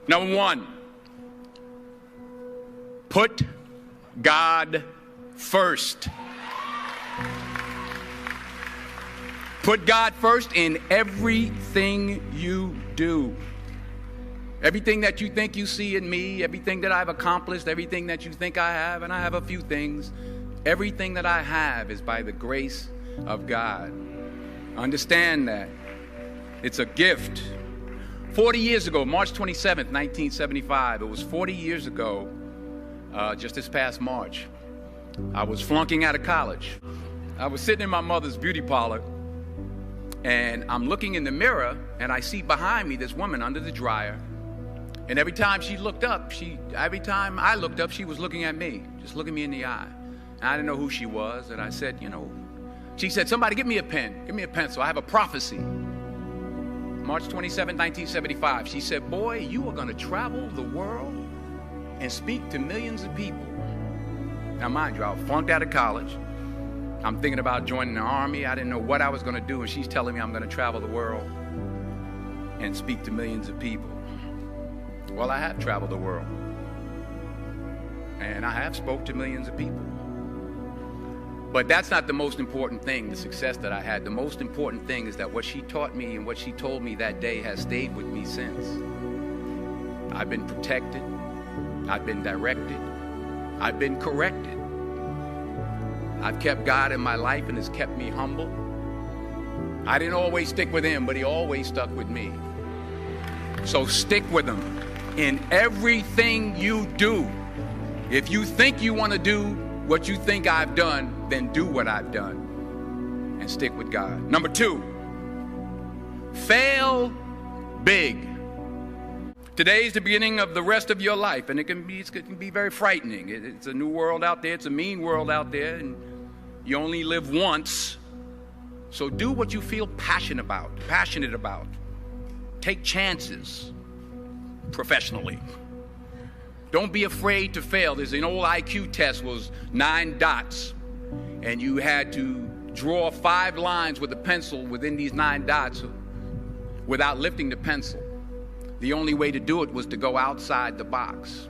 Number one, put God first. Put God first in everything you do. Everything that you think you see in me, everything that I've accomplished, everything that you think I have, and I have a few things, everything that I have is by the grace of God. Understand that. It's a gift. 40 years ago, March 27th, 1975, it was 40 years ago, just this past March, I was flunking out of college. I was sitting in my mother's beauty parlor, and I'm looking in the mirror, and I see behind me this woman under the dryer. And every time I looked up, she was looking at me, just looking me in the eye. And I didn't know who she was, and I said, she said, somebody give me a pen, give me a pencil. I have a prophecy. March 27, 1975, she said, boy, you are going to travel the world and speak to millions of people. Now, mind you, I flunked out of college. I'm thinking about joining the Army. I didn't know what I was going to do, and she's telling me I'm going to travel the world and speak to millions of people. Well, I have traveled the world, and I have spoke to millions of people. But that's not the most important thing, the success that I had. The most important thing is that what she taught me and what she told me that day has stayed with me since. I've been protected. I've been directed. I've been corrected. I've kept God in my life and has kept me humble. I didn't always stick with him, but he always stuck with me. So stick with him in everything you do. If you think you want to do what you think I've done, then do what I've dcan and stick with God. Number two, fail big. Today's the beginning of the rest of your life, and it can be very frightening. It's a new world out there. It's a mean world out there, and you only live once. So do what you feel passionate about. Take chances professionally. Don't be afraid to fail. There's an old IQ test, was 9 dots, and you had to draw 5 lines with a pencil within these 9 dots without lifting the pencil. The only way to do it was to go outside the box.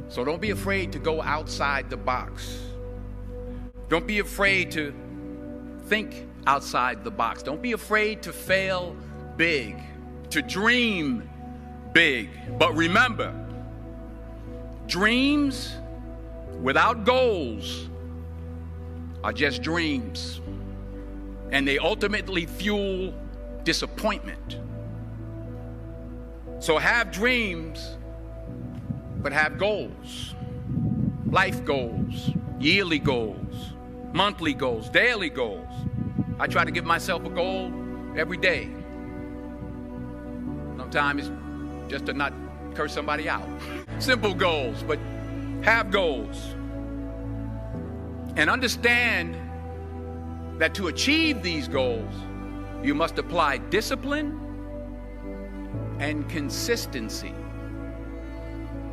So don't be afraid to go outside the box. Don't be afraid to think outside the box. Don't be afraid to fail big, to dream big. But remember, dreams without goals are just dreams, and they ultimately fuel disappointment. So have dreams, but have goals. Life goals, yearly goals, monthly goals, daily goals. I try to give myself a goal every day. Sometimes it's just to not curse somebody out. Simple goals, but have goals. And understand that to achieve these goals, you must apply discipline and consistency.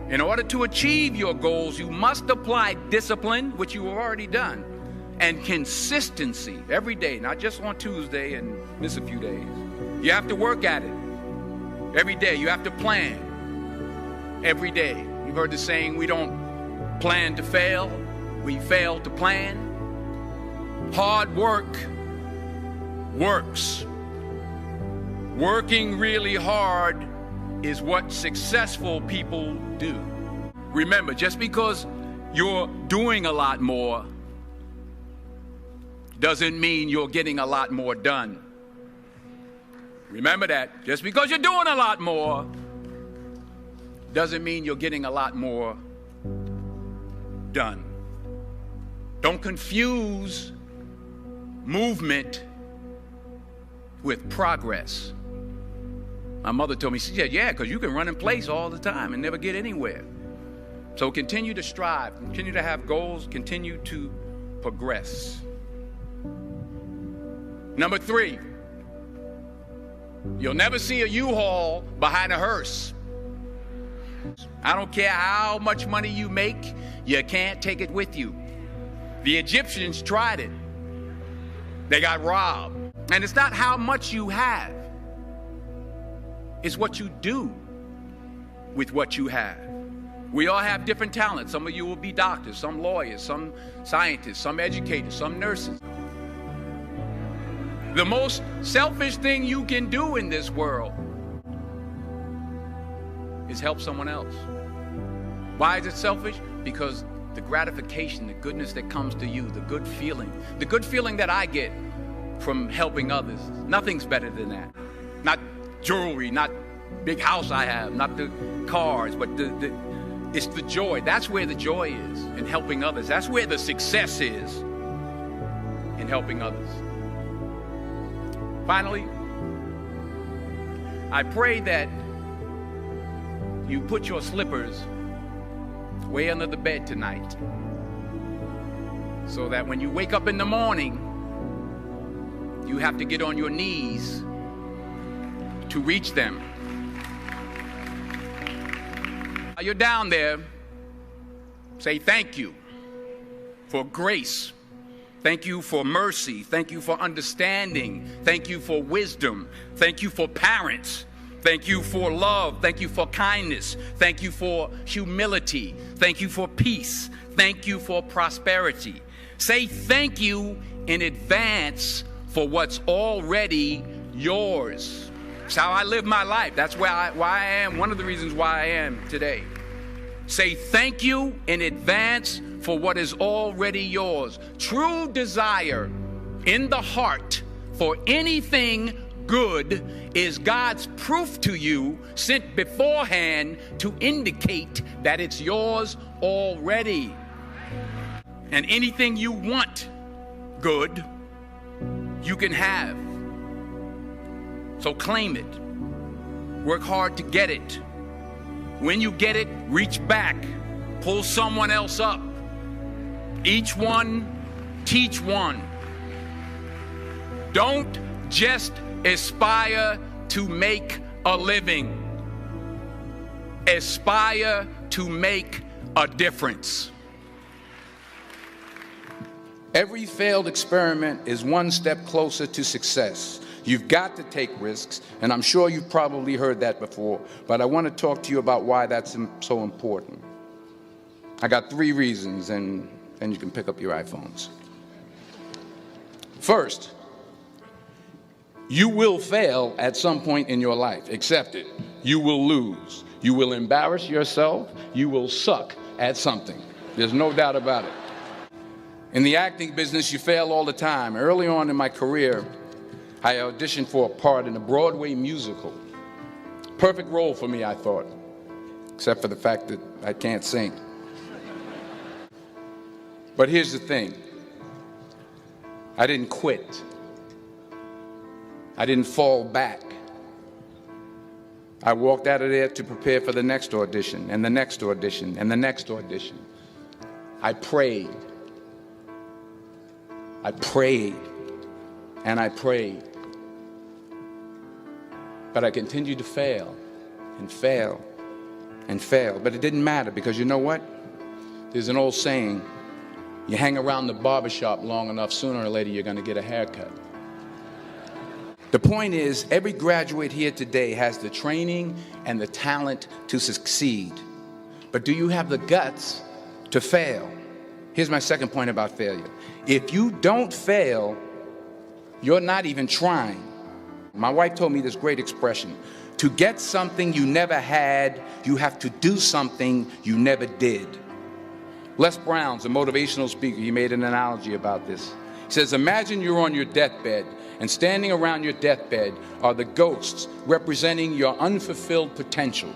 In order to achieve your goals, you must apply discipline, which you have already done, and consistency every day, not just on Tuesday and miss a few days. You have to work at it every day. You have to plan every day. You've heard the saying, we don't plan to fail, we fail to plan. Hard work works. Working really hard is what successful people do. Remember, just because you're doing a lot more doesn't mean you're getting a lot more done. Remember that. Just because you're doing a lot more doesn't mean you're getting a lot more done. Don't confuse movement with progress. My mother told me, she said, yeah, because you can run in place all the time and never get anywhere. So continue to strive, continue to have goals, continue to progress. Number 3, you'll never see a U-Haul behind a hearse. I don't care how much money you make, you can't take it with you. The Egyptians tried it. They got robbed. And it's not how much you have, it's what you do with what you have. We all have different talents. Some of you will be doctors, some lawyers, some scientists, some educators, some nurses. The most selfish thing you can do in this world is help someone else. Why is it selfish? Because the gratification, the goodness that comes to you, the good feeling that I get from helping others, nothing's better than that. Not jewelry, not big house I have, not the cars, but it's the joy. That's where the joy is, in helping others. That's where the success is, in helping others. Finally, I pray that you put your slippers way under the bed tonight, so that when you wake up in the morning, you have to get on your knees to reach them. While you're down there, say thank you for grace. Thank you for mercy. Thank you for understanding. Thank you for wisdom. Thank you for parents. Thank you for love. Thank you for kindness. Thank you for humility. Thank you for peace. Thank you for prosperity. Say thank you in advance for what's already yours. It's how I live my life. That's why I am, one of the reasons why I am today. Say thank you in advance for what is already yours. True desire in the heart for anything good is God's proof to you, sent beforehand to indicate that it's yours already. And anything you want good, you can have. So claim it. Work hard to get it. When you get it, reach back. Pull someone else up. Each one, teach one. Don't just aspire to make a living. Aspire to make a difference. Every failed experiment is one step closer to success. You've got to take risks, and I'm sure you've probably heard that before, but I want to talk to you about why that's so important. I got 3 reasons, and then you can pick up your iPhones. First, you will fail at some point in your life. Accept it. You will lose. You will embarrass yourself. You will suck at something. There's no doubt about it. In the acting business, you fail all the time. Early on in my career, I auditioned for a part in a Broadway musical. Perfect role for me, I thought, except for the fact that I can't sing. But here's the thing. I didn't quit. I didn't fall back. I walked out of there to prepare for the next audition, and the next audition, and the next audition. I prayed. I prayed, and I prayed. But I continued to fail, and fail, and fail. But it didn't matter, because you know what? There's an old saying, you hang around the barbershop long enough, sooner or later you're going to get a haircut. The point is, every graduate here today has the training and the talent to succeed. But do you have the guts to fail? Here's my second point about failure. If you don't fail, you're not even trying. My wife told me this great expression. To get something you never had, you have to do something you never did. Les Brown's a motivational speaker. He made an analogy about this. He says, imagine you're on your deathbed, and standing around your deathbed are the ghosts representing your unfulfilled potential.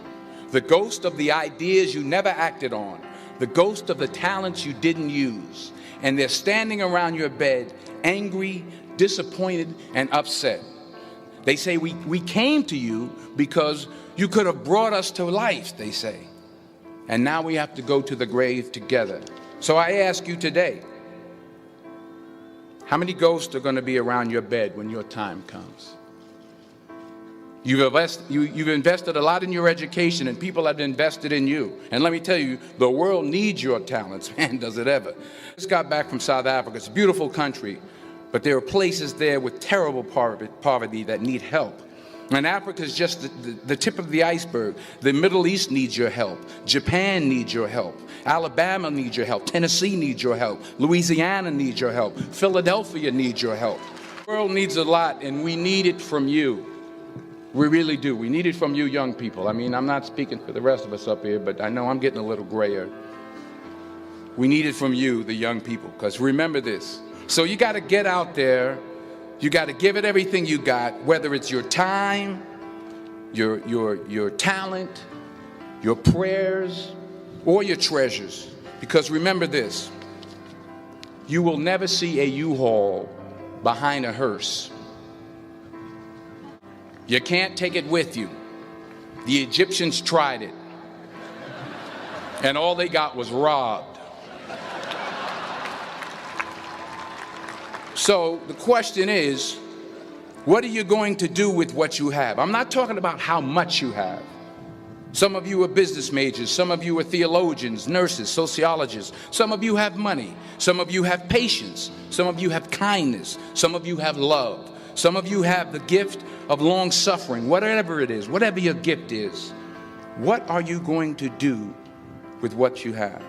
The ghost of the ideas you never acted on. The ghost of the talents you didn't use. And they're standing around your bed, angry, disappointed, and upset. They say, we came to you because you could have brought us to life, they say. And now we have to go to the grave together. So I ask you today, how many ghosts are going to be around your bed when your time comes? You've invested a lot in your education, and people have invested in you. And let me tell you, the world needs your talents. Man, does it ever. I just got back from South Africa. It's a beautiful country, but there are places there with terrible poverty that need help. And Africa is just the tip of the iceberg. The Middle East needs your help. Japan needs your help. Alabama needs your help. Tennessee needs your help. Louisiana needs your help. Philadelphia needs your help. The world needs a lot, and we need it from you. We really do. We need it from you young people. I mean, I'm not speaking for the rest of us up here, but I know I'm getting a little grayer. We need it from you, the young people, because remember this. So you got to get out there. You got to give it everything you got, whether it's your time, your talent, your prayers, or your treasures. Because remember this, you will never see a U-Haul behind a hearse. You can't take it with you. The Egyptians tried it, and all they got was robbed. So the question is, what are you going to do with what you have? I'm not talking about how much you have. Some of you are business majors. Some of you are theologians, nurses, sociologists. Some of you have money. Some of you have patience. Some of you have kindness. Some of you have love. Some of you have the gift of long suffering. Whatever it is, whatever your gift is, what are you going to do with what you have?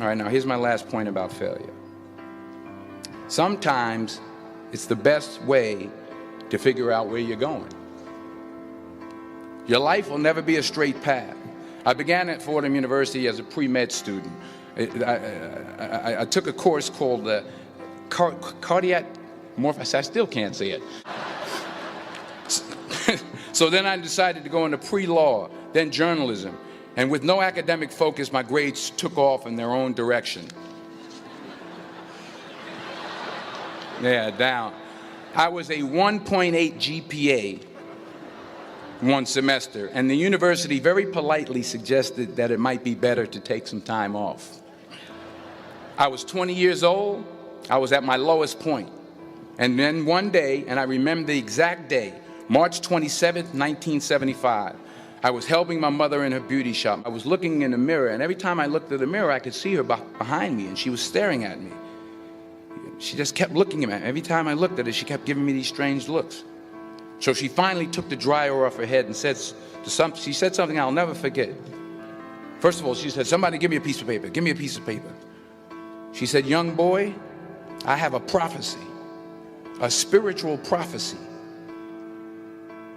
All right, now here's my last point about failure. Sometimes it's the best way to figure out where you're going. Your life will never be a straight path. I began at Fordham University as a pre-med student. I took a course called cardiac morphosis. I still can't say it. So then I decided to go into pre-law, then journalism. And with no academic focus, my grades took off in their own direction. Yeah, down. I was a 1.8 GPA one semester, and the university very politely suggested that it might be better to take some time off. I was 20 years old. I was at my lowest point. And then one day, and I remember the exact day, March 27th, 1975, I was helping my mother in her beauty shop. I was looking in the mirror, and every time I looked at the mirror, I could see her behind me, and she was staring at me. She just kept looking at me. Every time I looked at her, she kept giving me these strange looks. So she finally took the dryer off her head and she said something I'll never forget. First of all, she said, "Somebody give me a piece of paper. Give me a piece of paper." She said, "Young boy, I have a prophecy, a spiritual prophecy."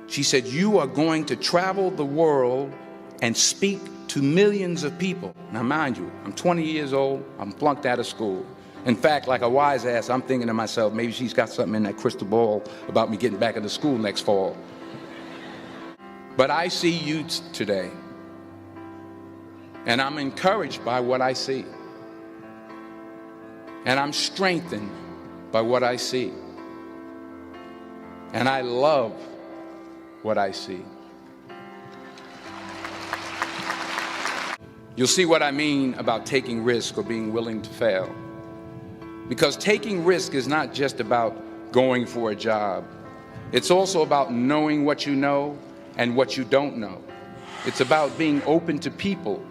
She said, "You are going to travel the world and speak to millions of people." Now, mind you, I'm 20 years old. I'm flunked out of school. In fact, like a wise ass, I'm thinking to myself, maybe she's got something in that crystal ball about me getting back into school next fall. But I see you today, and I'm encouraged by what I see. And I'm strengthened by what I see. And I love what I see. You'll see what I mean about taking risk or being willing to fail. Because taking risk is not just about going for a job. It's also about knowing what you know and what you don't know. It's about being open to people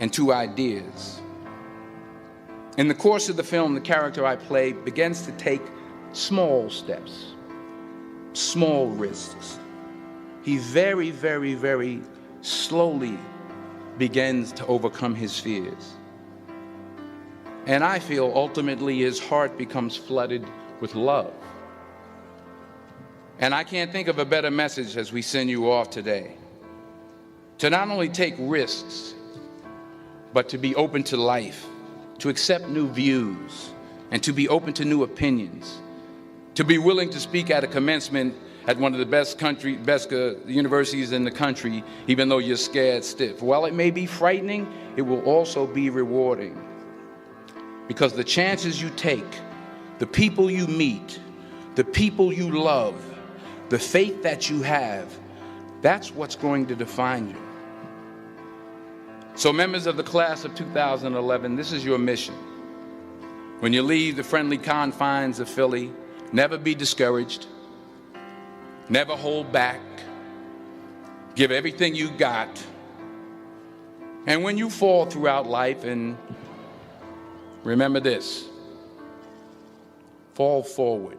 and to ideas. In the course of the film, the character I play begins to take small steps, small risks. He very, very, very slowly begins to overcome his fears. And I feel ultimately his heart becomes flooded with love. And I can't think of a better message as we send you off today. To not only take risks, but to be open to life, to accept new views, and to be open to new opinions, to be willing to speak at a commencement at one of the best universities in the country, even though you're scared stiff. While it may be frightening, it will also be rewarding. Because the chances you take, the people you meet, the people you love, the faith that you have, that's what's going to define you. So members of the class of 2011, this is your mission. When you leave the friendly confines of Philly, never be discouraged, never hold back, give everything you got. And when you fall throughout life, and remember this, fall forward.